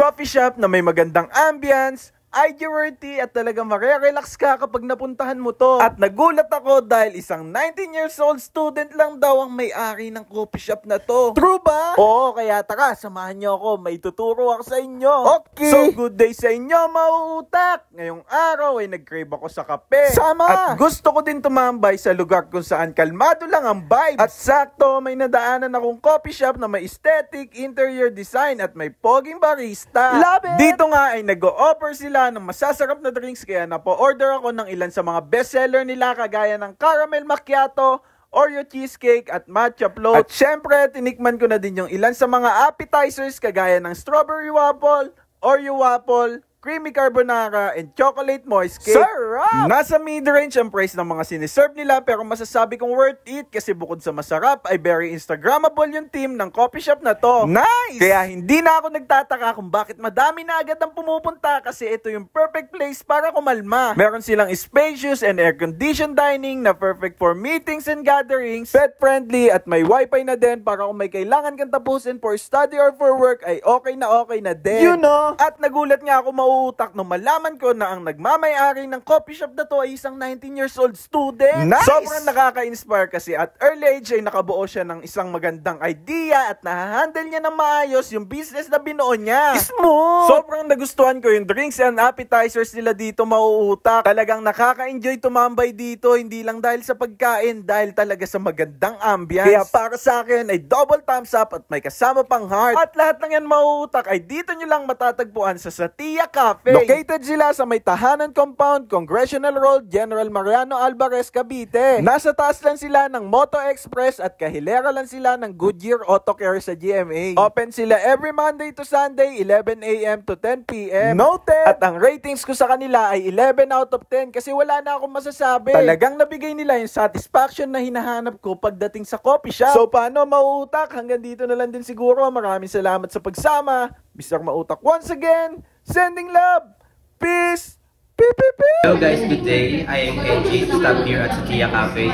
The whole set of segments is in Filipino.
coffee shop na may magandang ambience, ID-worthy at talagang marerelax ka kapag napuntahan mo to. At nagulat ako dahil isang 19 years old student lang daw ang may-ari ng coffee shop na to. True ba? Oo, kaya tara, samahan niyo ako. May tuturo ako sa inyo. Okay. So, good day sa inyo, mauutak. Ngayong araw ay nag-crave ako sa kape. Sama! At gusto ko din tumambay sa lugar kung saan kalmado lang ang vibe. At sakto, may nadaanan akong coffee shop na may aesthetic, interior design at may poging barista. Love it! Dito nga ay nag-o-offer sila ng masasarap na drinks kaya napo-order ako ng ilan sa mga bestseller nila kagaya ng caramel macchiato, Oreo cheesecake at matcha float. At syempre, tinikman ko na din yung ilan sa mga appetizers kagaya ng strawberry waffle, Oreo waffle, creamy carbonara, and chocolate moist cake. Sarap! Nasa mid-range ang price ng mga siniserve nila pero masasabi kong worth it kasi bukod sa masarap ay very Instagrammable yung team ng coffee shop na to. Nice! Kaya hindi na ako nagtataka kung bakit madami na agad ang pumupunta kasi ito yung perfect place para kumalma. Meron silang spacious and air-conditioned dining na perfect for meetings and gatherings, pet-friendly at may wifi na din para kung may kailangan kang tapusin for study or for work ay okay na din. You know? At nagulat nga ako uutak nung malaman ko na ang nagmamay-ari ng coffee shop na to ay isang 19 years old student. Nice! Sobrang nakaka-inspire kasi at early age ay nakabuo siya ng isang magandang idea at nahahandle niya ng maayos yung business na binuo niya. Smooth! Sobrang nagustuhan ko yung drinks and appetizers nila dito, mauutak. Talagang nakaka-enjoy tumambay dito, hindi lang dahil sa pagkain, dahil talaga sa magandang ambience. Kaya para sa akin ay double thumbs up at may kasama pang heart. At lahat ng yan, mauutak, ay dito nyo lang matatagpuan sa Satia Cafe. Located sila sa may Tahanan Compound, Congressional Road, General Mariano Alvarez, Cavite. Nasa taas lang sila ng Moto Express at kahilera lang sila ng Goodyear Auto Care sa GMA. Open sila every Monday to Sunday, 11 a.m. to 10 p.m. Noted! At ang ratings ko sa kanila ay 11 out of 10 kasi wala na akong masasabi. Talagang nabigay nila yung satisfaction na hinahanap ko pagdating sa coffee shop. So paano, mauutak? Hanggang dito na lang din siguro. Maraming salamat sa pagsama. Mr. Mautak once again. Sending love! Peace! Pew, pew, pew. Hello guys, good day. I am Kenji, staff here at Satia Cafe.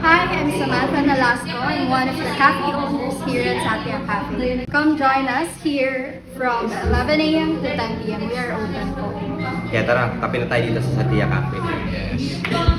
Hi, I'm Samantha Nalasco. I'm one of the cafe owners here at Satia Cafe. Come join us here from 11 a.m. to 10 p.m. We are open po. Kaya tara, kape na tayo dito sa Satia Cafe. Yes.